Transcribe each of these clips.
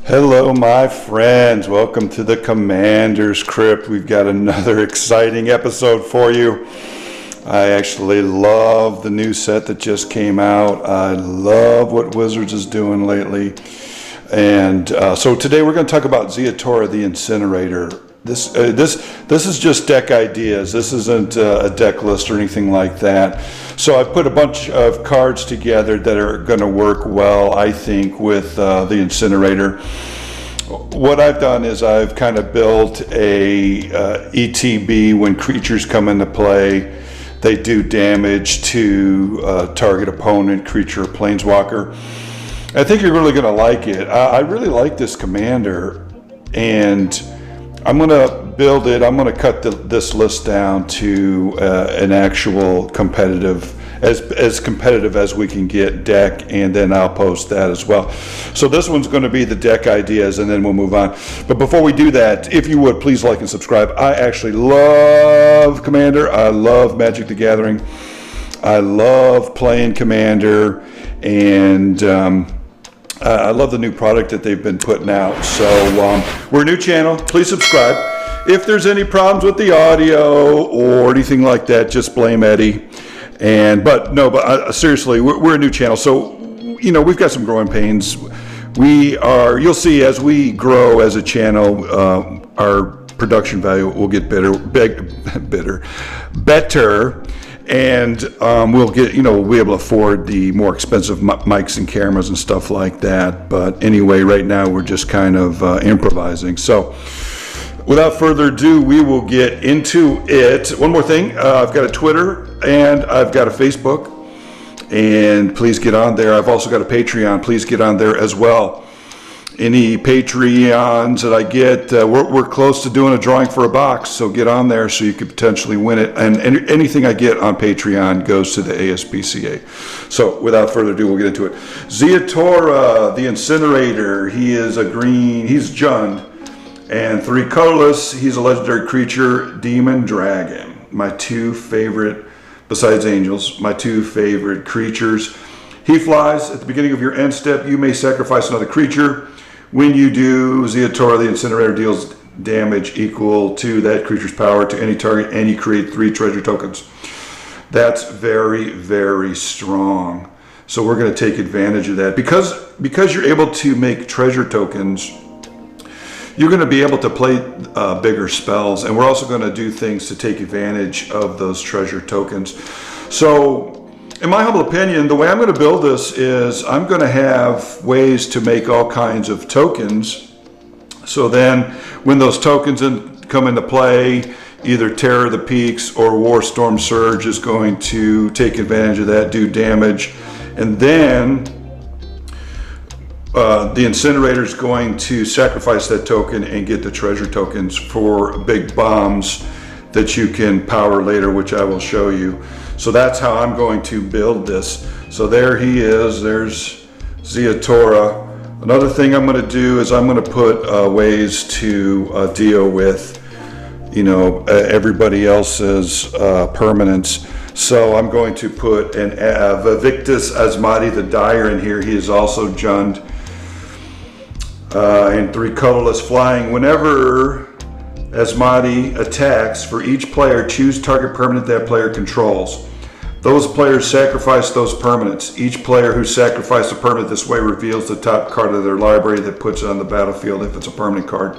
Hello, my friends. Welcome to the Commander's Crypt. We've got another exciting episode for you. I actually love the new set that just came out. I love what Wizards is doing lately. And so today we're going to talk about Ziatora The Incinerator. This is just deck ideas. This isn't a deck list or anything like that. So I put a bunch of cards together that are going to work well, I think, with the Incinerator. What I've done is I've kind of built a ETB. When creatures come into play, they do damage to target opponent, creature, or planeswalker. I think you're really going to like it. I really like this commander, and I'm going to build it. I'm going to cut this list down to an actual competitive, as competitive as we can get deck, and then I'll post that as well. So this one's going to be the deck ideas, and then we'll move on. But before we do that, if you would, please like and subscribe. I actually love Commander. I love Magic the Gathering. I love playing Commander, and I love the new product that they've been putting out. So we're a new channel. Please subscribe. If there's any problems with the audio or anything like that, just blame Eddie. But seriously, we're a new channel. So, you know, we've got some growing pains. You'll see as we grow as a channel, our production value will get better. And we'll be able to afford the more expensive mics and cameras and stuff like that. But anyway, right now we're just kind of improvising. So without further ado, we will get into it. One more thing, I've got a Twitter and I've got a Facebook, and please get on there. I've also got a Patreon. Please get on there as well. Any Patreons that I get, we're close to doing a drawing for a box, so get on there so you could potentially win it. And anything I get on Patreon goes to the ASPCA. So without further ado, we'll get into it. Ziatora The Incinerator. He is a green, he's Jund, and 3 colorless. He's a legendary creature, demon, dragon. My 2 favorite, besides angels, my 2 favorite creatures. He flies. At the beginning of your end step, you may sacrifice another creature. When you do, Ziatora the Incinerator deals damage equal to that creature's power to any target, and you create 3 treasure tokens. That's very, very strong. So we're going to take advantage of that. Because you're able to make treasure tokens, you're going to be able to play bigger spells, and we're also going to do things to take advantage of those treasure tokens. So in my humble opinion, the way I'm going to build this is I'm going to have ways to make all kinds of tokens. So then when those tokens come into play, either Terror of the Peaks or Warstorm Surge is going to take advantage of that, do damage. And then the Incinerator is going to sacrifice that token and get the treasure tokens for big bombs that you can power later, which I will show you. So that's how I'm going to build this. So there he is, there's Ziatora. Another thing I'm going to do is I'm going to put ways to deal with, everybody else's permanents. So I'm going to put an Vivictus Asmati the Dyer in here. He is also Jund. And 3 colorless flying. Whenever Asmati attacks, for each player, choose target permanent that player controls. Those players sacrifice those permanents. Each player who sacrificed a permanent this way reveals the top card of their library that puts it on the battlefield if it's a permanent card.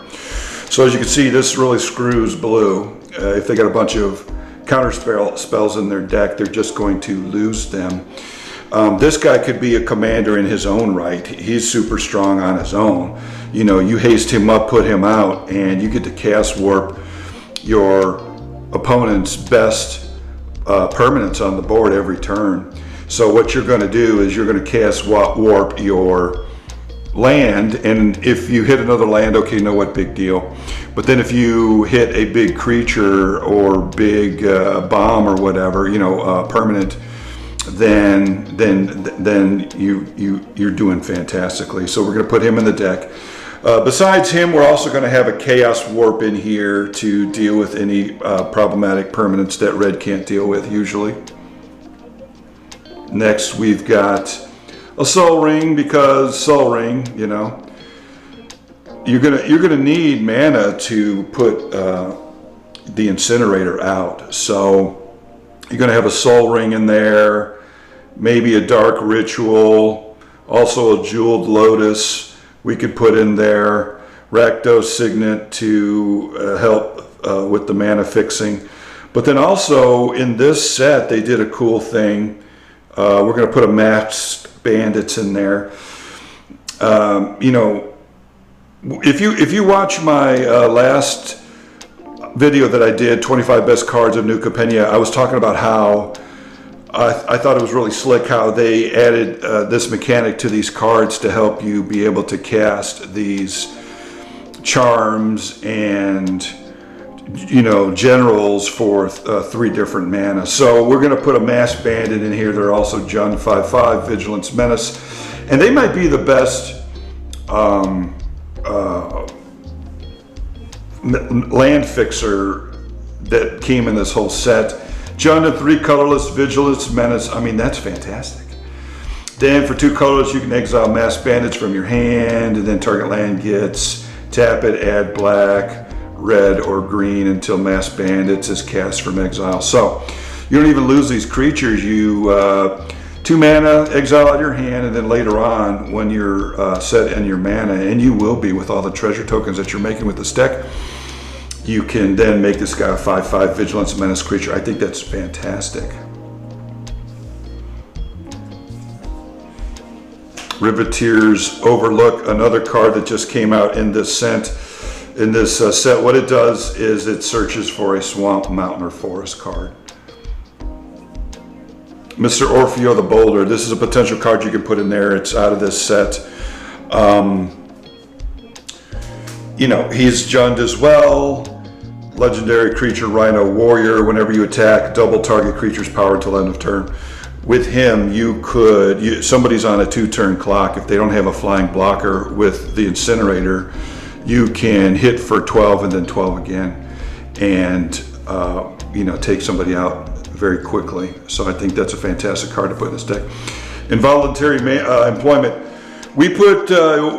So as you can see, this really screws blue. If they got a bunch of counter spells in their deck, they're just going to lose them. This guy could be a commander in his own right. He's super strong on his own. You haste him up, put him out, and you get to cast warp your opponent's best permanents on the board every turn. So what you're going to do is you're going to cast warp your land, and if you hit another land, okay, what big deal. But then if you hit a big creature or big bomb or whatever, permanent, then you're doing fantastically. So we're going to put him in the deck. Besides him, we're also going to have a Chaos Warp in here to deal with any problematic permanents that red can't deal with usually. Next, we've got a Soul Ring, because Soul Ring, you're gonna need mana to put the incinerator out. So you're gonna have a soul ring in there, maybe a dark ritual, also a jeweled lotus we could put in there, Rakdos signet to help with the mana fixing. But then also in this set they did a cool thing. We're gonna put a masked bandits in there. You know, if you watch my last video that I did, 25 best cards of New Capenna, I was talking about how I thought it was really slick how they added this mechanic to these cards to help you be able to cast these charms and, you know, generals for 3 different mana. So we're going to put a masked bandit in here. They're also Jund 5/5, Vigilance Menace, and they might be the best land fixer that came in this whole set. Jund and 3 colorless, Vigilance Menace. I mean, that's fantastic. Then for 2 colorless, you can exile masked bandits from your hand, and then target land gets tap it, add black, red, or green until masked bandits is cast from exile. So you don't even lose these creatures. You 2 mana, exile out your hand, and then later on, when you're set in your mana, and you will be with all the treasure tokens that you're making with this deck, you can then make this guy a 5/5 Vigilance Menace creature. I think that's fantastic. Riveteer's Overlook, another card that just came out in this set. What it does is it searches for a swamp, mountain, or forest card. Mr. Orfeo the Boulder, this is a potential card you can put in there. It's out of this set. You know, he's Jund as well. Legendary creature, Rhino Warrior. Whenever you attack, double target creature's power till end of turn. With him, somebody's on a 2-turn clock. If they don't have a flying blocker with the Incinerator, you can hit for 12 and then 12 again, and you know, take somebody out very quickly. So I think that's a fantastic card to put in this deck. Involuntary employment. We put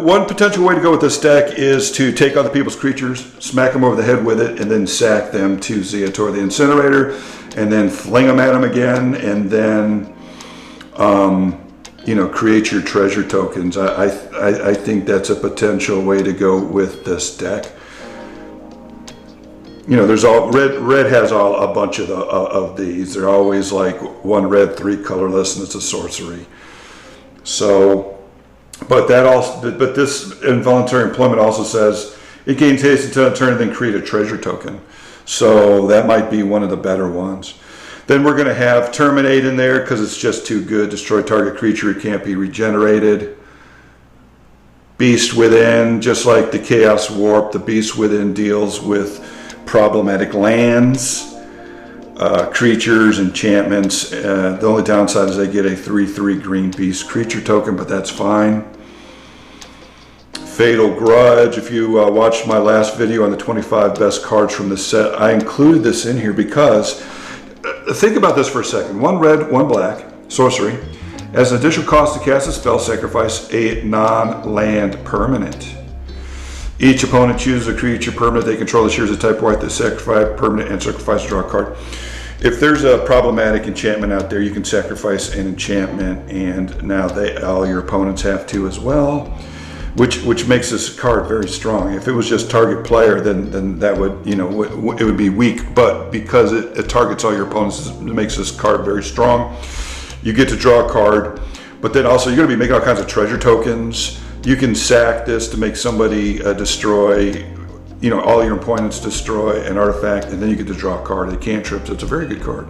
one potential way to go with this deck is to take other people's creatures, smack them over the head with it, and then sack them to Ziatora the Incinerator, and then fling them at them again, and then you know, create your treasure tokens. I think that's a potential way to go with this deck. You know, there's all red has a bunch of these. They're always like 1 red, 3 colorless, and it's a sorcery. So, but this involuntary employment also says it gains haste until a turn, and then create a treasure token. So that might be one of the better ones. Then we're going to have Terminate in there because it's just too good. Destroy target creature, it can't be regenerated. Beast Within, just like the Chaos Warp, the Beast Within deals with problematic lands, creatures, enchantments. The only downside is they get a 3/3 green beast creature token, but that's fine. Fatal Grudge. If you watched my last video on the 25 best cards from the set, I included this in here because think about this for a second. 1 red, 1 black, sorcery. As an additional cost to cast a spell, sacrifice a non-land permanent. Each opponent chooses a creature permanent they control that shares a type white that sacrifice permanent and sacrifice, draw a card. If there's a problematic enchantment out there, you can sacrifice an enchantment, and now all your opponents have to as well, which makes this card very strong. If it was just target player, then that would, you know, it would be weak. But because it targets all your opponents, it makes this card very strong. You get to draw a card, but then also you're going to be making all kinds of treasure tokens. You can sack this to make somebody destroy, you know, all your opponents destroy an artifact, and then you get to draw a card. They can't trip, so it's a very good card.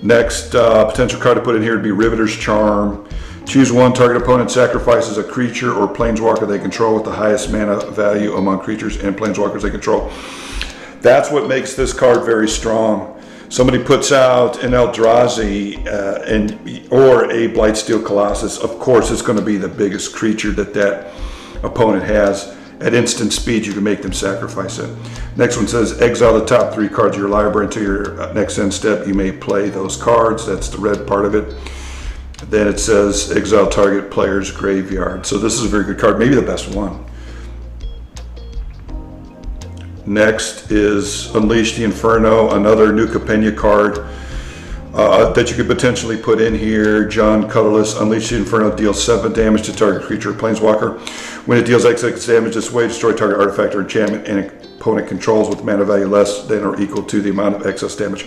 Next potential card to put in here would be Riveter's Charm. Choose 1 target opponent sacrifices a creature or planeswalker they control with the highest mana value among creatures and planeswalkers they control. That's what makes this card very strong. Somebody puts out an Eldrazi or a Blightsteel Colossus. Of course, it's going to be the biggest creature that opponent has. At instant speed, you can make them sacrifice it. Next one says, exile the top 3 cards of your library until your next end step. You may play those cards. That's the red part of it. Then it says, exile target player's graveyard. So this is a very good card, maybe the best one. Next is Unleash the Inferno, another new Capena card that you could potentially put in here. John, colorless. Unleash the Inferno deals 7 damage to target creature or planeswalker. When it deals X damage this way, destroy target artifact or enchantment and opponent controls with mana value less than or equal to the amount of excess damage.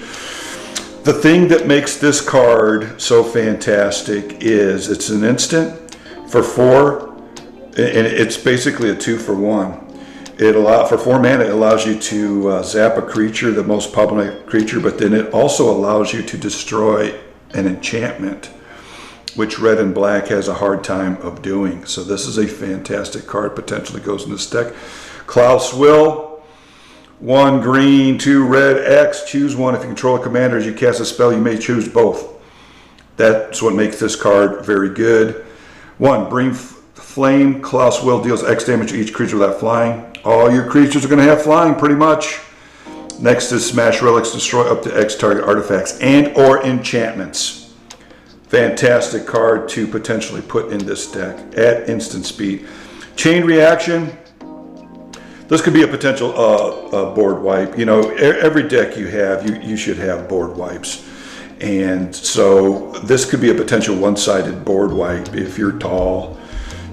The thing that makes this card so fantastic is it's an instant for 4, and it's basically a 2-for-1. For 4 mana, it allows you to zap a creature, the most problematic creature, but then it also allows you to destroy an enchantment, which red and black has a hard time of doing. So this is a fantastic card, potentially goes in this deck. Klaus Will, 1 green, 2 red, X, choose one. If you control a commander, as you cast a spell, you may choose both. That's what makes this card very good. 1, bring flame. Klaus Will deals X damage to each creature without flying. All your creatures are going to have flying, pretty much. Next is Smash Relics, destroy up to X target artifacts and or enchantments. Fantastic card to potentially put in this deck at instant speed. Chain Reaction. This could be a potential board wipe. You know, every deck you have, you should have board wipes. And so this could be a potential one-sided board wipe. If you're tall,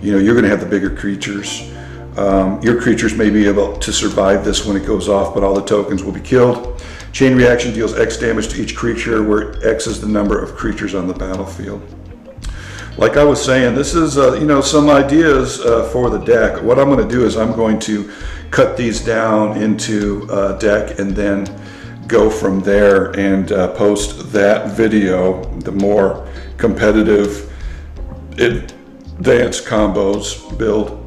you know, you're going to have the bigger creatures. Your creatures may be able to survive this when it goes off, but all the tokens will be killed. Chain Reaction deals X damage to each creature, where X is the number of creatures on the battlefield. Like I was saying, this is you know, some ideas for the deck. What I'm going to do is I'm going to cut these down into a deck and then go from there and post that video, the more competitive advanced combos build.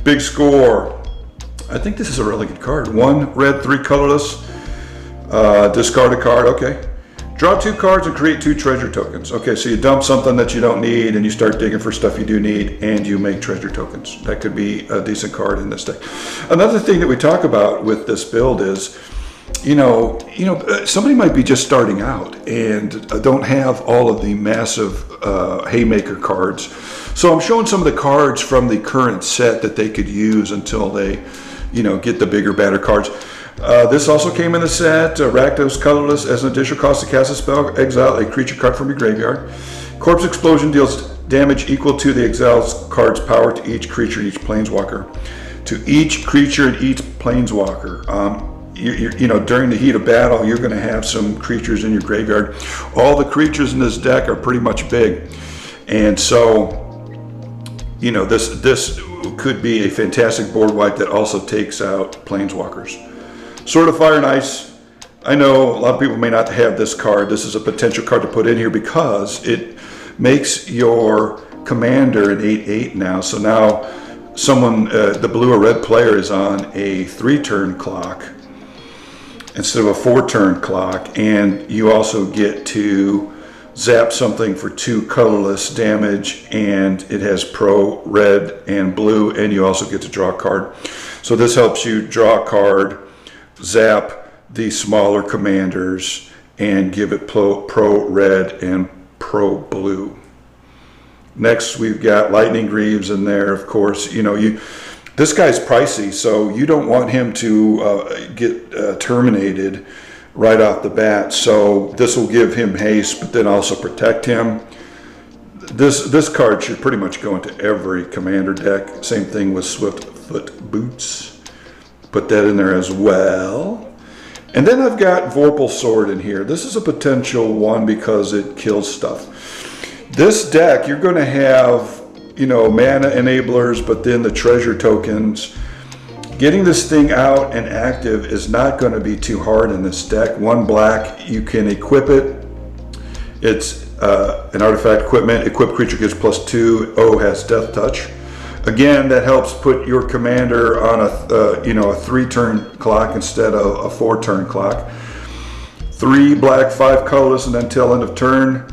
Big Score. I think this is a really good card. 1 red, 3 colorless. Discard a card. Okay. Draw 2 cards and create 2 treasure tokens. Okay, so you dump something that you don't need and you start digging for stuff you do need and you make treasure tokens. That could be a decent card in this deck. Another thing that we talk about with this build is, you know, somebody might be just starting out and don't have all of the massive haymaker cards. So I'm showing some of the cards from the current set that they could use until they, you know, get the bigger, badder cards. This also came in the set. Rakdos colorless. As an additional cost to cast a spell, exile a creature card from your graveyard. Corpse Explosion deals damage equal to the exile's card's power to each creature and each planeswalker. To each creature and each planeswalker. You know, during the heat of battle, you're going to have some creatures in your graveyard. All the creatures in this deck are pretty much big. And so, you know, this could be a fantastic board wipe that also takes out planeswalkers. Sword of Fire and Ice. I know a lot of people may not have this card. This is a potential card to put in here because it makes your commander an 8/8 now. So now someone, the blue or red player, is on a 3-turn clock instead of a 4-turn clock, and you also get to zap something for 2 colorless damage, and it has pro red and blue, and you also get to draw a card. So this helps you draw a card, zap the smaller commanders, and give it pro red and pro blue. Next, we've got Lightning Greaves in there. Of course, you know, this guy's pricey, so you don't want him to get terminated right off the bat. So this will give him haste, but then also protect him. This card should pretty much go into every commander deck. Same thing with Swiftfoot Boots. Put that in there as well. And then I've got Vorpal Sword in here. This is a potential one because it kills stuff. This deck, you're going to have, you know, mana enablers, but then the treasure tokens. Getting this thing out and active is not going to be too hard in this deck. 1 black, you can equip it. It's an artifact equipment. Equipped creature gives +2. O has Death Touch. Again, that helps put your commander on a 3-turn clock instead of a 4-turn clock. 3 black, 5 colorless, and then till end of turn.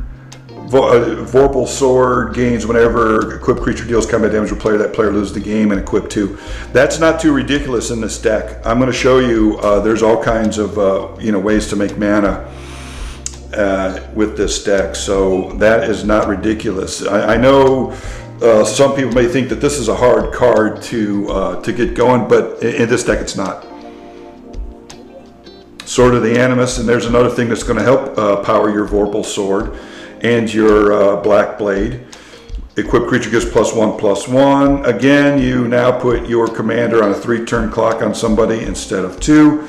Vorpal Sword gains whenever equipped creature deals combat damage to a player, that player loses the game, and equip 2. That's not too ridiculous in this deck. I'm going to show you there's all kinds of ways to make mana with this deck, so that is not ridiculous. I know some people may think that this is a hard card to get going, but in this deck it's not. Sword of the Animus, and there's another thing that's going to help power your Vorpal Sword and your Black Blade. Equipped creature gets +1/+1. Again, you now put your commander on a 3-turn clock on somebody instead of 4.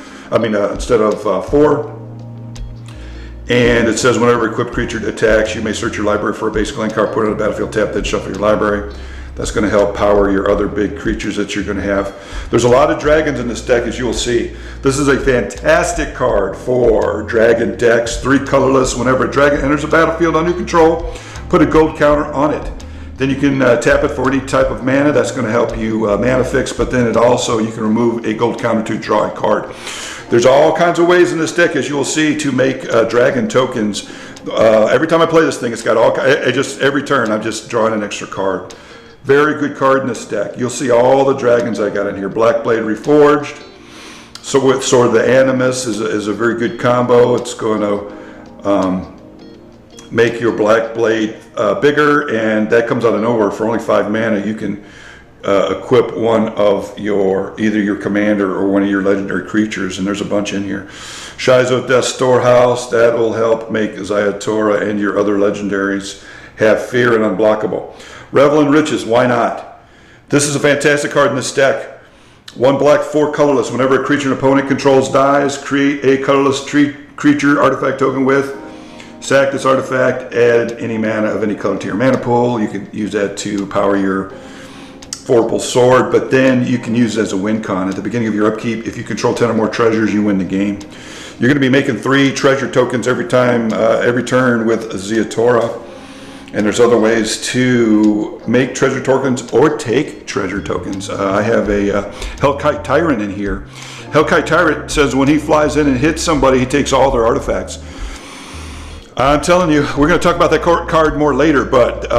And it says whenever equipped creature attacks, you may search your library for a basic land card, put it on the battlefield, tap, then shuffle your library. That's going to help power your other big creatures that you're going to have. There's a lot of dragons in this deck, as you will see. This is a fantastic card for dragon decks. 3 colorless. Whenever a dragon enters the battlefield under your control, put a gold counter on it. Then you can tap it for any type of mana. That's going to help you mana fix, but then it also, you can remove a gold counter to draw a card. There's all kinds of ways in this deck, as you will see, to make dragon tokens. Every time I play this thing, it's got all, every turn, I'm just drawing an extra card. Very good card in this deck. You'll see all the dragons I got in here. Black Blade Reforged. So with Sword of the Animus is a very good combo. It's going to make your Black Blade bigger, and that comes out of nowhere. For only 5 mana, you can equip one of either your commander or one of your legendary creatures, and there's a bunch in here. Shizo Death Storehouse, that will help make Ziatora and your other legendaries have fear and unblockable. Revel in Riches, why not? This is a fantastic card in this deck. 1 black, 4 colorless. Whenever a creature an opponent controls dies, create a colorless creature artifact token with. Sack this artifact, add any mana of any color to your mana pool. You could use that to power your Vorpal Sword, but then you can use it as a win con. At the beginning of your upkeep, if you control 10 or more treasures, you win the game. You're going to be making 3 treasure tokens every turn with Ziatora. And there's other ways to make treasure tokens or take treasure tokens. I have a Hellkite Tyrant in here. Hellkite Tyrant says when he flies in and hits somebody, he takes all their artifacts. I'm telling you, we're going to talk about that card more later, but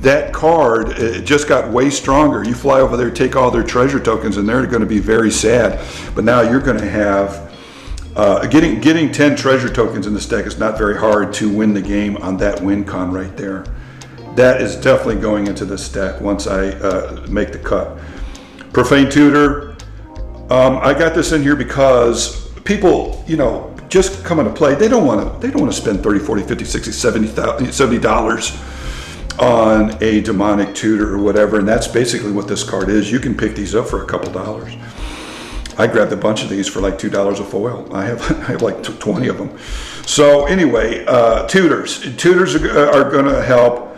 that card just got way stronger. You fly over there, take all their treasure tokens, and they're going to be very sad. But now you're going to have getting 10 treasure tokens in this deck is not very hard to win the game on that win con right there. That is definitely going into this deck once I make the cut. Profane Tutor. I got this in here because people, just coming to play, they don't want to spend 30, 40, 50, 60, $70 on a demonic tutor or whatever, and that's basically what this card is. You can pick these up for a couple dollars. I grabbed a bunch of these for like $2 a foil. I have like 20 of them. So anyway, tutors are going to help.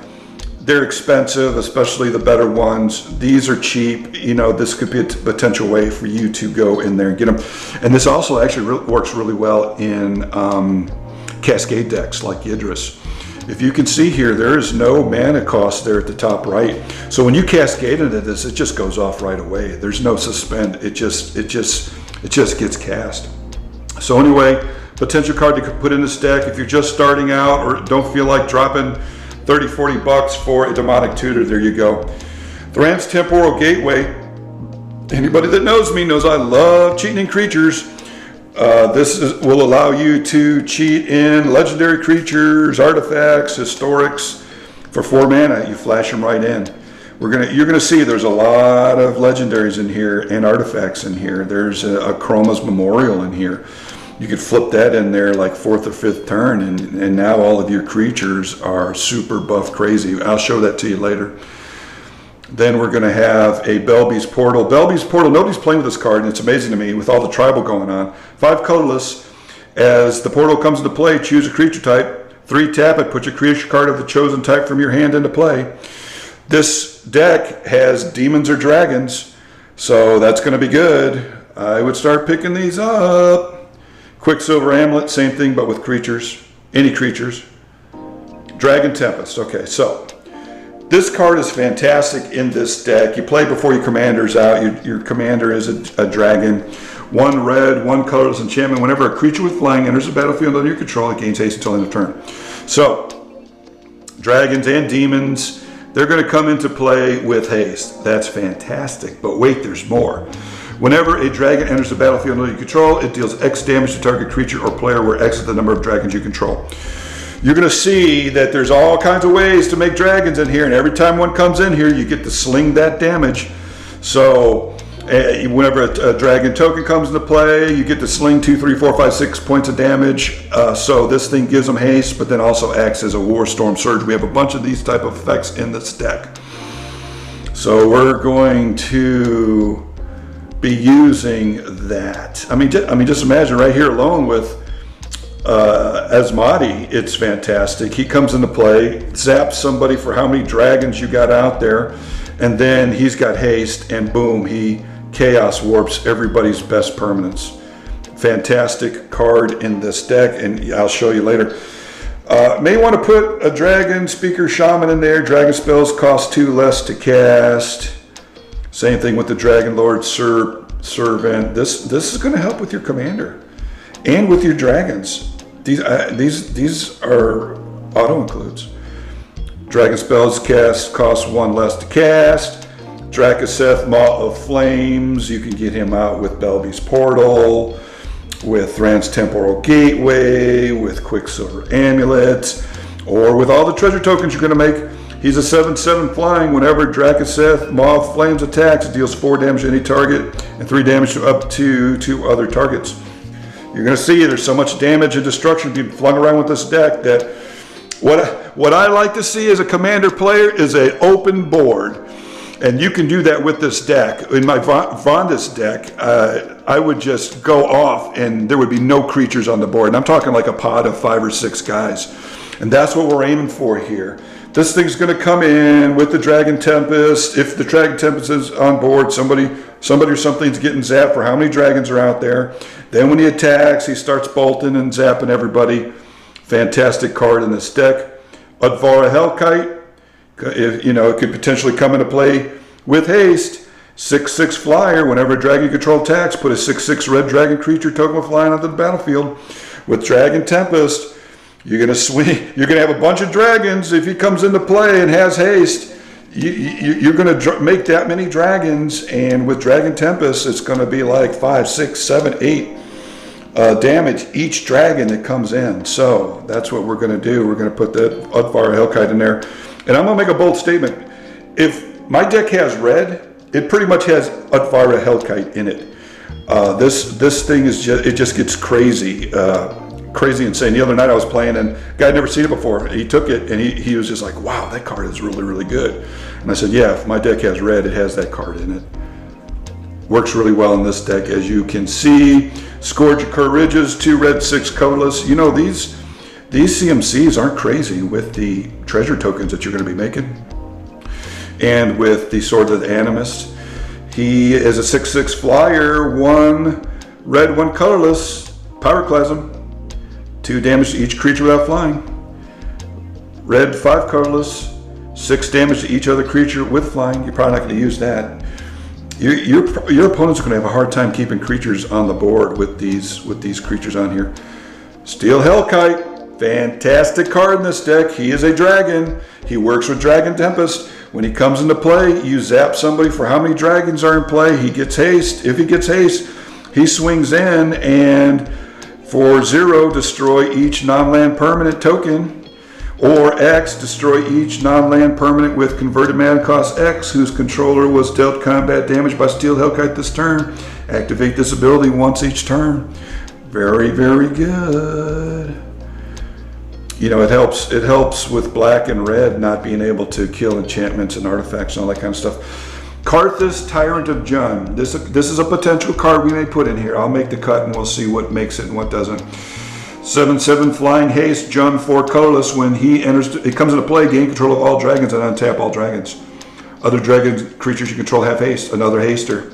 They're expensive, especially the better ones. These are cheap. This could be a potential way for you to go in there and get them. And this also actually works really well in Cascade decks like Yidris. If you can see here, there is no mana cost there at the top right. So when you cascade into this, it just goes off right away. There's no suspend. It just gets cast. So anyway, potential card to put in this deck if you're just starting out or don't feel like dropping 30, 40 bucks for a demonic tutor. There you go. Thran's Temporal Gateway. Anybody that knows me knows I love cheating in creatures. This will allow you to cheat in legendary creatures, artifacts, historics. For 4 mana, you flash them right in. You're gonna see there's a lot of legendaries in here and artifacts in here. There's a Chroma's Memorial in here. You could flip that in there like 4th or 5th turn, and now all of your creatures are super buff crazy. I'll show that to you later. Then we're going to have a Belby's Portal. Belby's Portal, nobody's playing with this card, and it's amazing to me with all the tribal going on. 5 colorless. As the portal comes into play, choose a creature type. 3, tap it, put your creature card of the chosen type from your hand into play. This deck has demons or dragons, so that's going to be good. I would start picking these up. Quicksilver Amulet, same thing, but with creatures. Any creatures. Dragon Tempest. Okay, so this card is fantastic in this deck. You play before your commander's out. Your commander is a dragon. 1 red, 1 colorless enchantment. Whenever a creature with flying enters the battlefield under your control, it gains haste until end of turn. So, dragons and demons, they're going to come into play with haste. That's fantastic. But wait, there's more. Whenever a dragon enters the battlefield under your control, it deals X damage to target creature or player, where X is the number of dragons you control. You're going to see that there's all kinds of ways to make dragons in here, and every time one comes in here, you get to sling that damage. So Whenever a dragon token comes into play, you get to sling 2, 3, 4, 5, 6 points of damage. So this thing gives them haste, but then also acts as a War Storm Surge. We have a bunch of these type of effects in this deck. So we're going to be using that. I mean, just imagine right here alone with Asmati, it's fantastic. He comes into play, zaps somebody for how many dragons you got out there, and then he's got haste, and boom, he chaos warps everybody's best permanents. Fantastic card in this deck, and I'll show you later. May want to put a dragon, speaker, shaman in there. Dragon spells cost 2 less to cast. Same thing with the Dragon Lord Servant. This is going to help with your commander and with your dragons. These are auto includes. Dragon spells cast cost 1 less to cast. Drakaseth, Maw of Flames, you can get him out with Belby's Portal, with Thran's Temporal Gateway, with Quicksilver Amulet, or with all the treasure tokens you're going to make. He's a 7/7 flying. Whenever Drakaseth, Maw of Flames attacks, it deals 4 damage to any target and 3 damage to up to 2 other targets. You're going to see there's so much damage and destruction being flung around with this deck that what I like to see as a commander player is an open board. And you can do that with this deck. In my Vondas deck, I would just go off and there would be no creatures on the board. And I'm talking like a pod of 5 or 6 guys. And that's what we're aiming for here. This thing's going to come in with the Dragon Tempest. If the Dragon Tempest is on board, somebody or something's getting zapped for how many dragons are out there. Then when he attacks, he starts bolting and zapping everybody. Fantastic card in this deck. Udvara Hellkite. If, it could potentially come into play with haste. 6/6 flyer. Whenever a dragon control attacks, put a 6/6 red dragon creature token flying onto the battlefield. With Dragon Tempest, you're going to swing. You're going to have a bunch of dragons. If he comes into play and has haste, you're going to make that many dragons. And with Dragon Tempest, it's going to be like 5, 6, 7, 8 damage each dragon that comes in. So that's what we're going to do. We're going to put the Udvara Hellkite in there. And I'm going to make a bold statement. If my deck has red, it pretty much has Udvara Hellkite in it. This thing is just gets crazy, crazy insane. The other night I was playing and a guy had never seen it before. He took it and he was just like, wow, that card is really, really good. And I said, yeah, if my deck has red, it has that card in it. Works really well in this deck, as you can see. Scourge of Courageous, 2 red, 6 colorless. These CMCs aren't crazy with the treasure tokens that you're going to be making. And with the Sword of the Animist, he is a 6/6 flyer, 1 red, 1 colorless, Pyroclasm, 2 damage to each creature without flying. Red, 5 colorless, 6 damage to each other creature with flying. You're probably not going to use that. Your opponent's going to have a hard time keeping creatures on the board with these creatures on here. Steel Hellkite. Fantastic card in this deck. He is a dragon. He works with Dragon Tempest. When he comes into play, you zap somebody for how many dragons are in play. He gets haste. If he gets haste, he swings in and for 0, destroy each non-land permanent token. Or X, destroy each non-land permanent with converted mana cost X, whose controller was dealt combat damage by Steel Hellkite this turn. Activate this ability once each turn. Very, very good. It helps with black and red not being able to kill enchantments and artifacts and all that kind of stuff. Karthus, Tyrant of Jund. This is a potential card we may put in here. I'll make the cut and we'll see what makes it and what doesn't. 7/7 flying haste, Jund, 4 colorless. When he enters, it comes into play, gain control of all dragons and untap all dragons. Other dragon creatures you control have haste, another haster.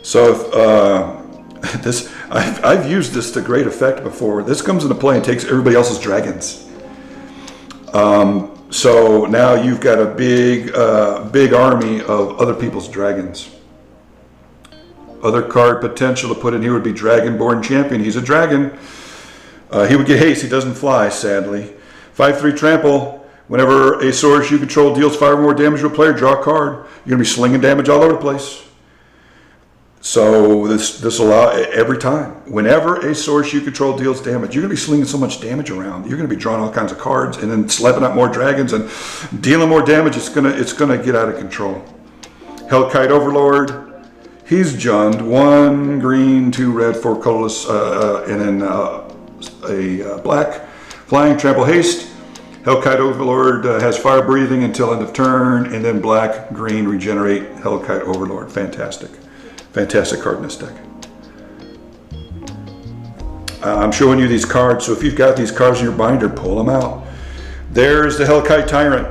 So if I've used this to great effect before. This comes into play and takes everybody else's dragons. So now you've got a big army of other people's dragons. Other card potential to put in here would be Dragonborn Champion. He's a dragon. He would get haste. He doesn't fly, sadly. 5/3 trample. Whenever a source you control deals 5 or more damage to a player, draw a card. You're going to be slinging damage all over the place. So this allow every time. Whenever a source you control deals damage, you're going to be slinging so much damage around. You're going to be drawing all kinds of cards and then slapping out more dragons and dealing more damage. It's gonna get out of control. Hellkite Overlord. He's Jund. 1 green, 2 red, 4 colorless, and then a black. Flying, trample, haste. Hellkite Overlord has fire breathing until end of turn, and then black, green, regenerate. Hellkite Overlord. Fantastic. Fantastic card in this deck. I'm showing you these cards, so if you've got these cards in your binder, pull them out. There's the Hellkite Tyrant.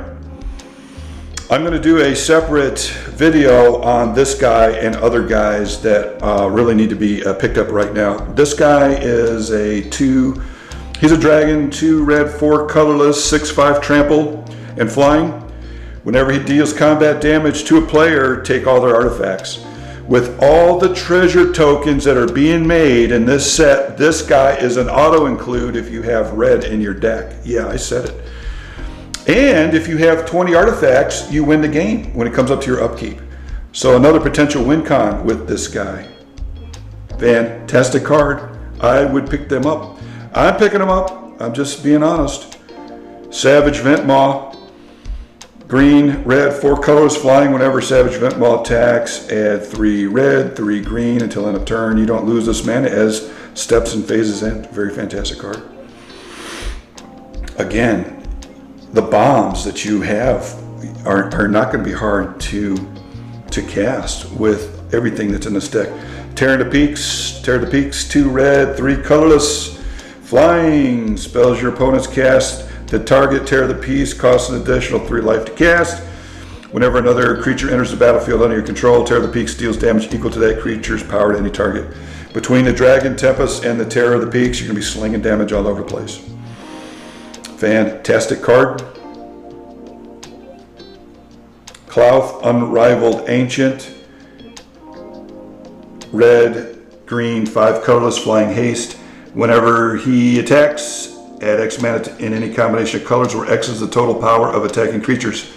I'm going to do a separate video on this guy and other guys that really need to be picked up right now. This guy is he's a dragon, 2 red, 4 colorless, 6/5 trample and flying. Whenever he deals combat damage to a player, take all their artifacts. With all the treasure tokens that are being made in this set, this guy is an auto include if you have red in your deck. Yeah, I said it. And if you have 20 artifacts, you win the game when it comes up to your upkeep. So another potential win con with this guy. Fantastic card. I would pick them up. I'm picking them up. I'm just being honest. Savage Ventmaw. Green, red, 4 colors flying. Whenever Savage Ventmaw attacks, add 3 red, 3 green until end of turn. You don't lose this mana as steps and phases end. Very fantastic card. Again, the bombs that you have are not going to be hard to cast with everything that's in this deck. Tear the Peaks, 2 red, 3 colorless, flying. Spells your opponents cast to target Tear the Peaks costs an additional 3 life to cast. Whenever another creature enters the battlefield under your control, Tear the Peaks deals damage equal to that creature's power to any target. Between the Dragon Tempest and the Terror of the Peaks, you're going to be slinging damage all over the place. Fantastic card. Clouth, Unrivaled Ancient. Red, green, 5 colorless, flying haste. Whenever he attacks, add X mana in any combination of colors where X is the total power of attacking creatures.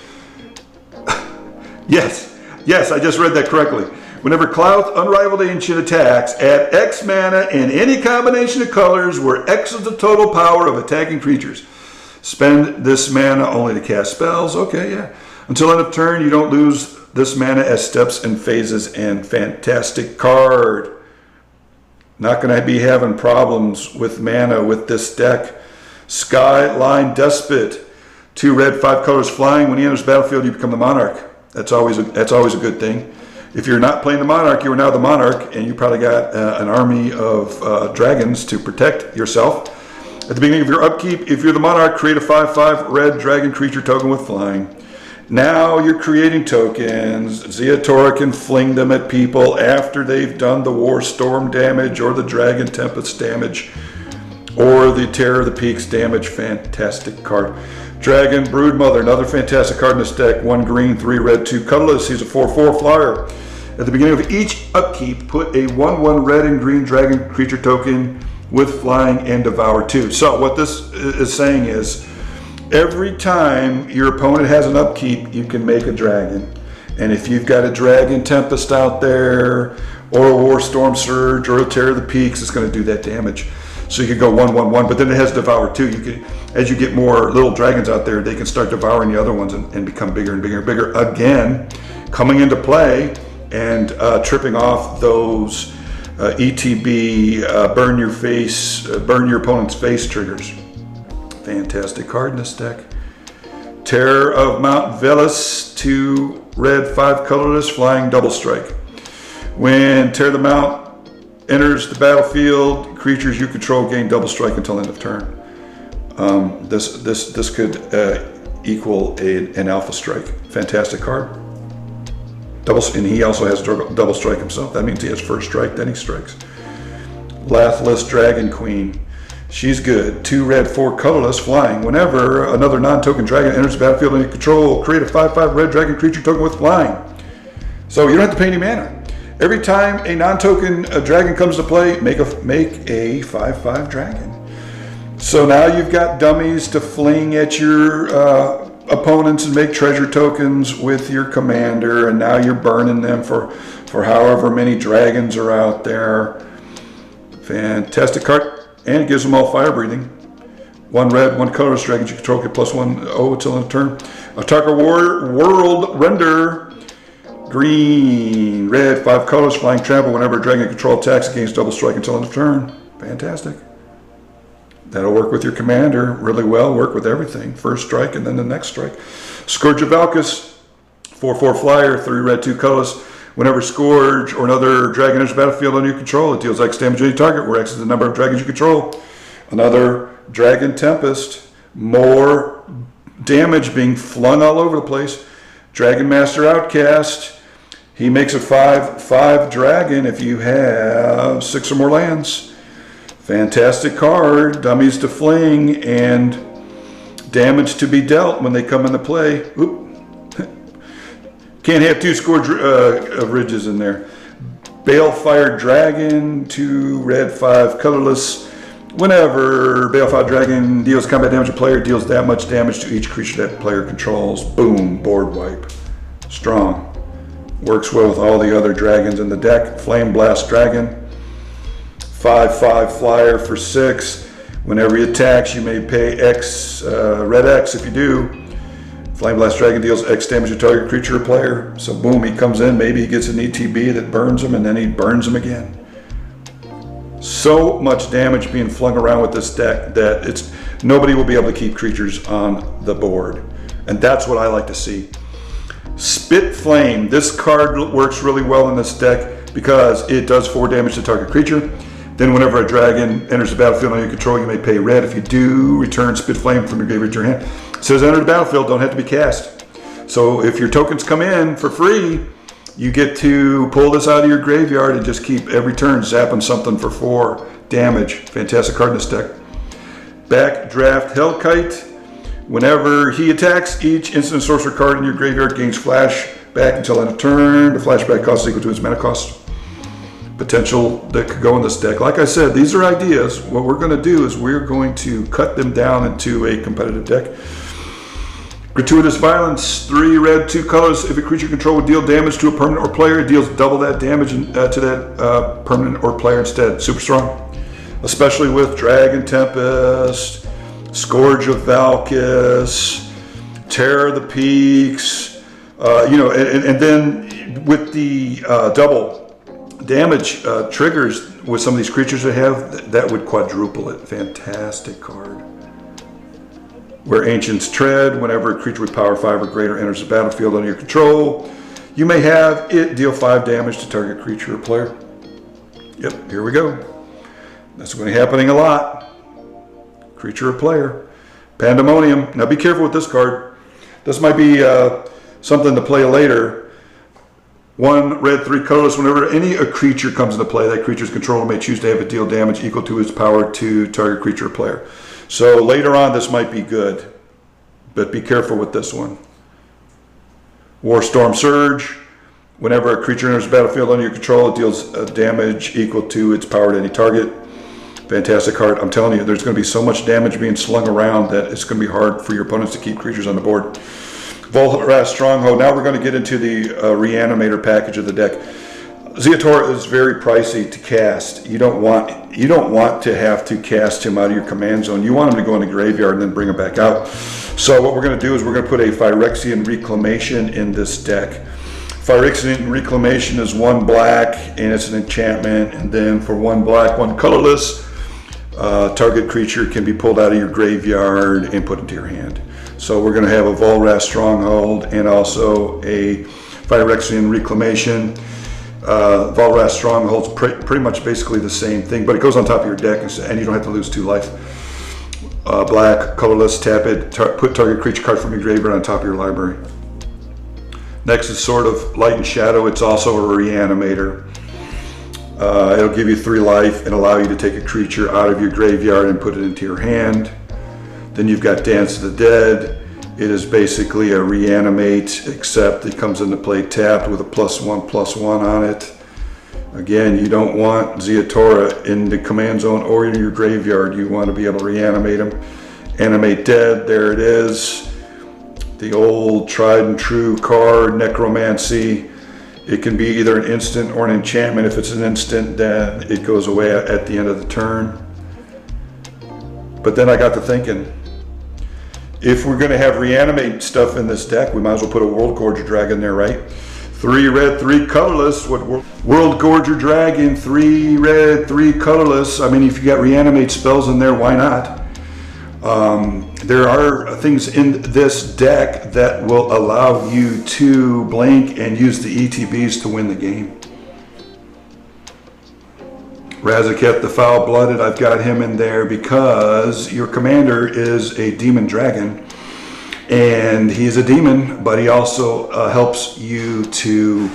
Yes, I just read that correctly. Whenever Clouth, Unrivaled Ancient attacks, add X mana in any combination of colors where X is the total power of attacking creatures. Spend this mana only to cast spells. Okay, yeah. Until end of turn, you don't lose this mana as steps and phases, and fantastic card. Not going to be having problems with mana with this deck. Skyline Despot, 2 red, 5 colors flying. When he enters the battlefield, you become the Monarch. That's always a good thing. If you're not playing the Monarch, you are now the Monarch, and you probably got an army of dragons to protect yourself. At the beginning of your upkeep, if you're the Monarch, create a 5/5 red dragon creature token with flying. Now you're creating tokens. Ziatora can fling them at people after they've done the War Storm damage or the Dragon Tempest damage or the Terror of the Peaks damage. Fantastic card. Dragon Broodmother, another fantastic card in this deck. 1 green, 3 red, 2 colorless. He's a 4/4 flyer. At the beginning of each upkeep, put a 1/1 red and green dragon creature token with flying and devour 2. So what this is saying is, every time your opponent has an upkeep, you can make a dragon. And if you've got a Dragon Tempest out there, or a War Storm Surge, or a Terror of the Peaks, it's going to do that damage. So you could go 1/1/1, but then it has Devour 2. You could, as you get more little dragons out there, they can start devouring the other ones and become bigger and bigger and bigger. Again, coming into play and tripping off those ETB, burn your opponent's face triggers. Fantastic card in this deck. Terror of Mount Velis, 2 red, 5 colorless, flying double strike. When Terror of the Mount enters the battlefield, creatures you control gain double strike until end of turn. This could equal an alpha strike. Fantastic card. And he also has double strike himself. That means he has first strike, then he strikes. Lathless Dragon Queen. She's good. 2 red, 4 colorless, flying. Whenever another non-token dragon enters the battlefield under your control, create a 5/5 red dragon creature token with flying. So you don't have to pay any mana. Every time a non-token dragon comes to play, make a 5/5 dragon. So now you've got dummies to fling at your opponents and make treasure tokens with your commander, and now you're burning them for however many dragons are out there. Fantastic card. And it gives them all fire breathing. 1 red, 1 colorless dragons you control get +1/0 until end of turn. A Tarka World Render. Green, red, 5 colors, flying trample. Whenever a dragon control attacks, gains double strike until end of turn. Fantastic. That'll work with your commander really well. Work with everything. First strike and then the next strike. Scourge of Valkis, 4/4 flyer, 3 red, 2 colors. Whenever Scourge or another dragon enters the battlefield under your control, it deals X damage to any target, where X is the number of dragons you control. Another Dragon Tempest, more damage being flung all over the place. Dragon Master Outcast, he makes a 5/5 dragon if you have 6 or more lands. Fantastic card, dummies to fling, and damage to be dealt when they come into play. Oop. Can't have 2 Scourge ridges in there. Balefire Dragon, 2 red, 5 colorless. Whenever Balefire Dragon deals combat damage to player, deals that much damage to each creature that player controls. Boom, board wipe. Strong. Works well with all the other dragons in the deck. Flame Blast Dragon, 5/5 flyer for 6. Whenever he attacks, you may pay X, red X if you do. Flame Blast Dragon deals X damage to target creature or player. So boom, he comes in, maybe he gets an ETB that burns him, and then he burns him again. So much damage being flung around with this deck that nobody will be able to keep creatures on the board. And that's what I like to see. Spit Flame. This card works really well in this deck because it does 4 damage to target creature. Then whenever a dragon enters the battlefield under your control, you may pay red. If you do, return Spit Flame from your graveyard to your hand. It says enter the battlefield, don't have to be cast. So if your tokens come in for free, you get to pull this out of your graveyard and just keep every turn zapping something for 4 damage. Fantastic card in this deck. Backdraft Hellkite. Whenever he attacks, each instant sorcerer card in your graveyard gains flashback until end of turn. The flashback cost is equal to its mana cost. Potential that could go in this deck. Like I said, these are ideas. What we're going to do is we're going to cut them down into a competitive deck. Gratuitous Violence, 3 red, 2 colors. If a creature control would deal damage to a permanent or player, it deals double that damage to that permanent or player instead. Super strong. Especially with Dragon Tempest, Scourge of Valkis, Terror of the Peaks, and then with the double damage triggers with some of these creatures that have, that would quadruple it. Fantastic card. Where Ancients Tread, whenever a creature with power 5 or greater enters the battlefield under your control, you may have it deal 5 damage to target creature or player. Yep, here we go. That's going to be happening a lot. Creature or player. Pandemonium. Now be careful with this card. This might be something to play later. 1 red, 3 colorless. Whenever any creature comes into play, that creature's controller may choose to have it deal damage equal to its power to target creature or player. So later on, this might be good, but be careful with this one. Warstorm Surge. Whenever a creature enters the battlefield under your control, it deals damage equal to its power to any target. Fantastic card. I'm telling you, there's going to be so much damage being slung around that it's going to be hard for your opponents to keep creatures on the board. Volrath Stronghold. Now we're going to get into the Reanimator package of the deck. Ziatora is very pricey to cast. You don't want to have to cast him out of your command zone. You want him to go in the graveyard and then bring him back out. So what we're going to do is we're going to put a Phyrexian Reclamation in this deck. Phyrexian Reclamation is 1 black and it's an enchantment. And then for 1 black, 1 colorless, target creature can be pulled out of your graveyard and put into your hand. So we're going to have a Volrath Stronghold and also a Phyrexian Reclamation. Volrath Stronghold's pretty much basically the same thing, but it goes on top of your deck and you don't have to lose 2 life. Black, colorless, tap it, put target creature card from your graveyard on top of your library. Next is Sword of Light and Shadow. It's also a Reanimator. It'll give you 3 life and allow you to take a creature out of your graveyard and put it into your hand. Then you've got Dance of the Dead. It is basically a reanimate, except it comes into play tapped with a +1/+1 on it. Again, you don't want Ziatora in the command zone or in your graveyard. You want to be able to reanimate him. Animate Dead, there it is. The old tried and true card, Necromancy. It can be either an instant or an enchantment. If it's an instant, then it goes away at the end of the turn. But then I got to thinking, if we're going to have reanimate stuff in this deck, we might as well put a World Gorger Dragon there, right? 3 red, 3 colorless. World Gorger Dragon, 3 red, 3 colorless. I mean, if you got reanimate spells in there, why not? There are things in this deck that will allow you to blink and use the ETBs to win the game. Razaketh the Foul-Blooded, I've got him in there because your commander is a demon dragon. And he's a demon, but he also helps you to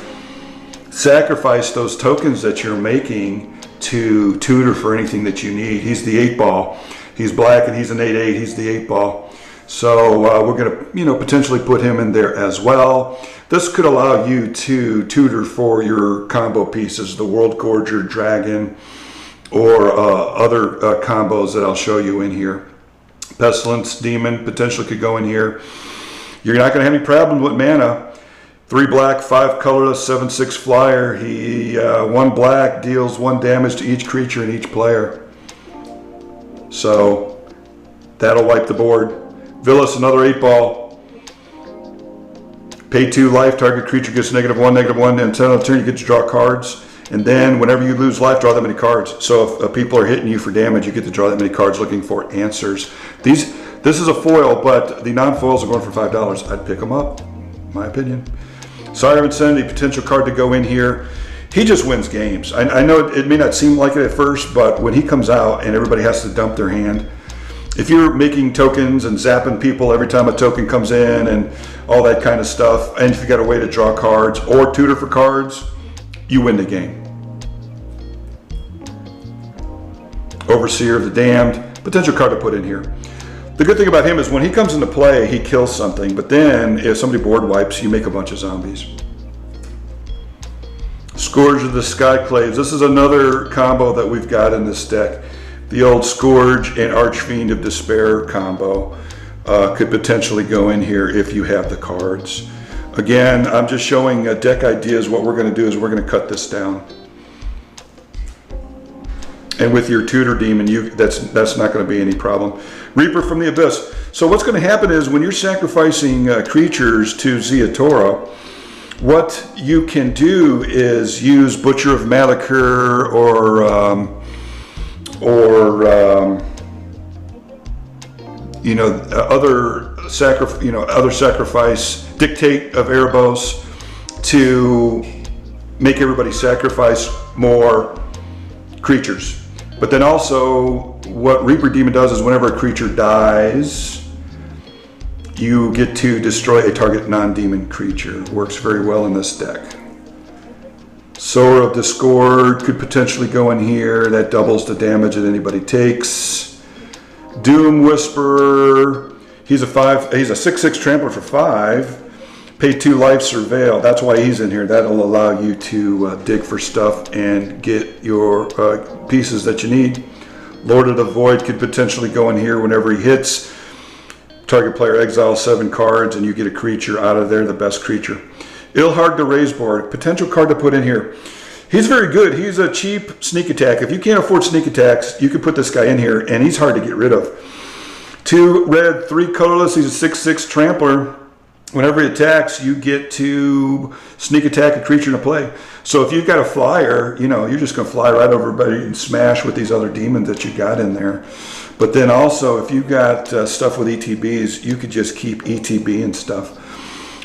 sacrifice those tokens that you're making to tutor for anything that you need. He's the 8-ball. He's black and he's an 8/8. He's the 8-ball. So we're going to, potentially put him in there as well. This could allow you to tutor for your combo pieces, the World Gorger Dragon, or other combos that I'll show you in here. Pestilence Demon potentially could go in here. You're not going to have any problem with mana. 3 black, 5 colorless, 7/6 flyer. He 1 black deals 1 damage to each creature and each player. So that'll wipe the board. Villas, another 8-ball. Pay 2 life. Target creature gets -1/-1. Until end of turn, you get to draw cards. And then whenever you lose life, draw that many cards. So if people are hitting you for damage, you get to draw that many cards looking for answers. This is a foil, but the non-foils are going for $5. I'd pick them up, my opinion. Sire of Insanity, potential card to go in here. He just wins games. I know it may not seem like it at first, but when he comes out and everybody has to dump their hand, if you're making tokens and zapping people every time a token comes in and all that kind of stuff, and if you got a way to draw cards or tutor for cards, you win the game. Overseer of the Damned, potential card to put in here. The good thing about him is when he comes into play, he kills something, but then if somebody board wipes, you make a bunch of zombies. Scourge of the Skyclaves. This is another combo that we've got in this deck. The old Scourge and Archfiend of Despair combo could potentially go in here if you have the cards. Again, I'm just showing deck ideas. What we're going to do is we're going to cut this down. And with your tutor demon, that's not going to be any problem. Reaper from the Abyss. So what's going to happen is when you're sacrificing creatures to Ziatora, what you can do is use Butcher of Malachor or other sacrifice, Dictate of Erebos, to make everybody sacrifice more creatures. But then also what Reaper Demon does is whenever a creature dies, you get to destroy a target non-demon creature. Works very well in this deck. Sower of Discord could potentially go in here. That doubles the damage that anybody takes. Doom Whisperer. He's a 6/6 trampler for 5. Pay 2 life, Surveil. That's why he's in here. That'll allow you to dig for stuff and get your pieces that you need. Lord of the Void could potentially go in here whenever he hits. Target player exiles 7 cards and you get a creature out of there, the best creature. Ilharg the Razeborn, potential card to put in here. He's very good. He's a cheap sneak attack. If you can't afford sneak attacks, you can put this guy in here and he's hard to get rid of. 2 red, 3 colorless. He's a 6/6 trampler. Whenever he attacks, you get to sneak attack a creature to play. So if you've got a flyer, you're just going to fly right over everybody and smash with these other demons that you got in there. But then also, if you've got stuff with ETBs, you could just keep ETB and stuff.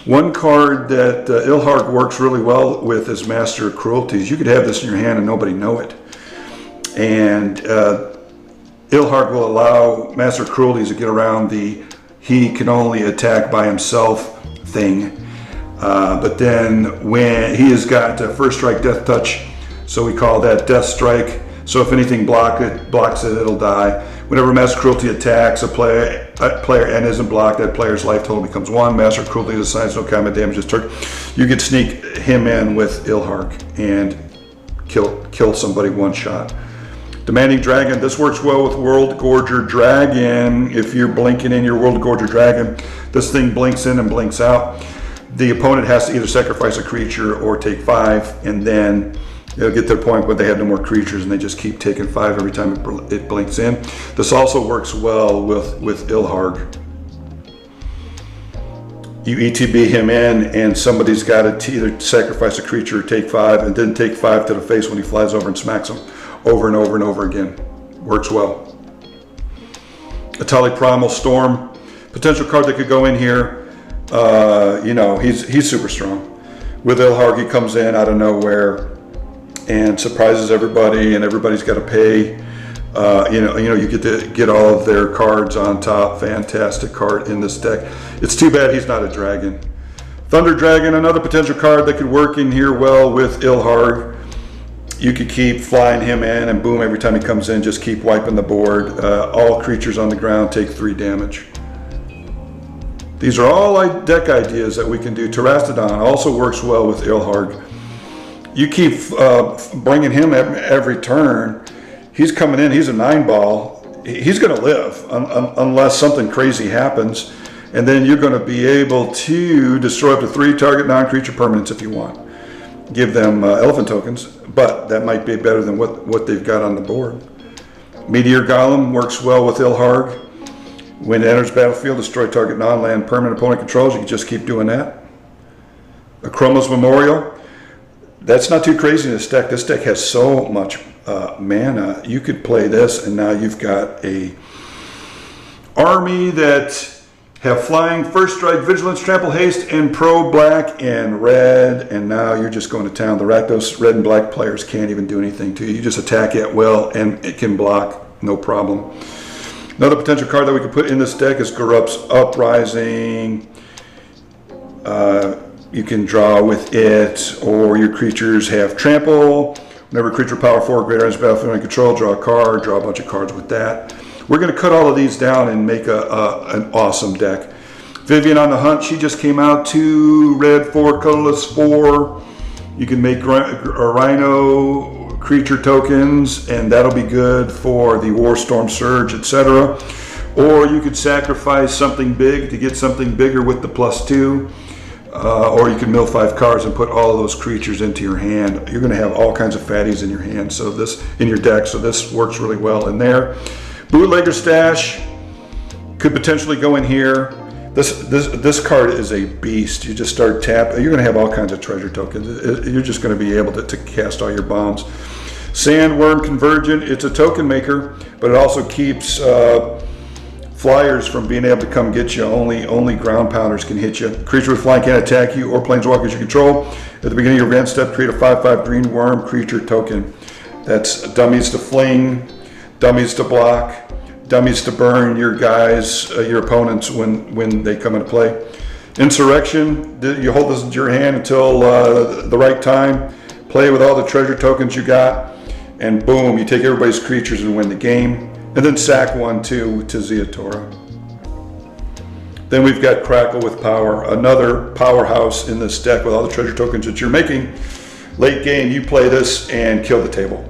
One card that Ilharg works really well with is Master of Cruelties. You could have this in your hand and nobody know it. And Ilharg will allow Master of Cruelties to get around the he can only attack by himself thing. But then when he has got First Strike Death Touch, so we call that Death Strike. So if anything blocks it, it'll die. Whenever Master Cruelty attacks a player and isn't blocked, that player's life total becomes 1. Master Cruelty assigns no combat damage to target. You could sneak him in with Ilharg and kill somebody one shot. Demanding Dragon. This works well with World Gorger Dragon. If you're blinking in your World Gorger Dragon, this thing blinks in and blinks out. The opponent has to either sacrifice a creature or take 5, and then they'll get to the point where they have no more creatures and they just keep taking 5 every time it blinks in. This also works well with Ilharg. you ETB him in, and somebody's got to either sacrifice a creature or take 5, and then take 5 to the face when he flies over and smacks him over and over and over again. Works well. Atali Primal Storm, potential card that could go in here. You know, he's super strong. With Ilharg, he comes in out of nowhere and surprises everybody, and everybody's got to pay. You know, you get to get all of their cards on top. Fantastic card in this deck. It's too bad he's not a dragon. Thunder Dragon, another potential card that could work in here well with Ilharg. You could keep flying him in, and boom, every time he comes in, just keep wiping the board. All creatures on the ground take 3 damage. These are all deck ideas that we can do. Terastodon also works well with Ilharg. You keep bringing him every turn. He's coming in, he's a 9-ball. He's going to live unless something crazy happens. And then you're going to be able to destroy up to 3 target non-creature permanents if you want. Give them elephant tokens, but that might be better than what they've got on the board. Meteor Golem works well with Ilharg. When it enters battlefield, destroy target non-land permanent opponent controls. You can just keep doing that. Chroma's Memorial. That's not too crazy in this deck. This deck has so much mana. You could play this, and now you've got a army that have flying, first strike, vigilance, trample, haste, and pro black and red, and now you're just going to town. The Rakdos red and black players can't even do anything to you. You just attack at will, and it can block, no problem. Another potential card that we could put in this deck is Garup's Uprising. You can draw with it, or your creatures have trample. Whenever creature power 4 or greater enters battlefield and control, draw a card, draw a bunch of cards with that. We're going to cut all of these down and make an awesome deck. Vivian on the Hunt, she just came out. 2 red, 4 colorless, 4. You can make Rhino creature tokens, and that'll be good for the Warstorm Surge, etc. Or you could sacrifice something big to get something bigger with the +2. Or you can mill 5 cards and put all of those creatures into your hand. You're going to have all kinds of fatties in your hand, so this in your deck. So this works really well in there. Bootlegger Stash could potentially go in here. This card is a beast. You just start tapping. You're going to have all kinds of treasure tokens. You're just going to be able to cast all your bombs. Sandworm Convergent. It's a token maker, but it also keeps flyers from being able to come get you. Only ground pounders can hit you. Creature with flying can't attack you or planeswalkers you control. At the beginning of your end step, create a 5/5 green worm creature token. That's dummies to fling, dummies to block, dummies to burn your guys, your opponents when they come into play. Insurrection, you hold this in your hand until the right time. Play with all the treasure tokens you got, and boom, you take everybody's creatures and win the game. And then sack 1 to Ziatora. Then we've got Crackle with Power, another powerhouse in this deck with all the treasure tokens that you're making. Late game, you play this and kill the table.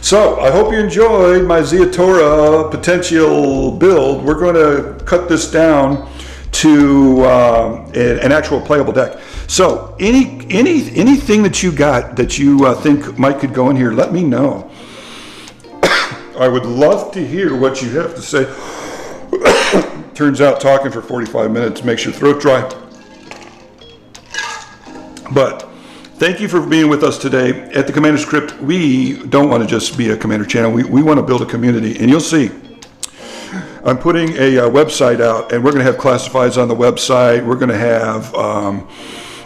So I hope you enjoyed my Ziatora potential build. We're going to cut this down to an actual playable deck. So anything that you got that you think could go in here, let me know. I would love to hear what you have to say. Turns out talking for 45 minutes makes your throat dry. But thank you for being with us today. At the Commander's Crypt, we don't want to just be a Commander channel. We want to build a community. And you'll see, I'm putting a website out, and we're going to have classifieds on the website. We're going to have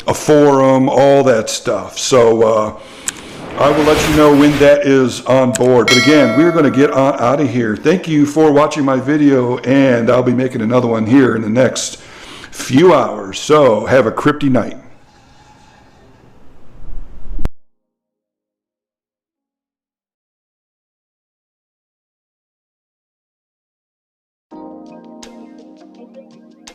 a forum, all that stuff. So I will let you know when that is on board. But again, we're going to get out of here. Thank you for watching my video, and I'll be making another one here in the next few hours. So have a crypty night.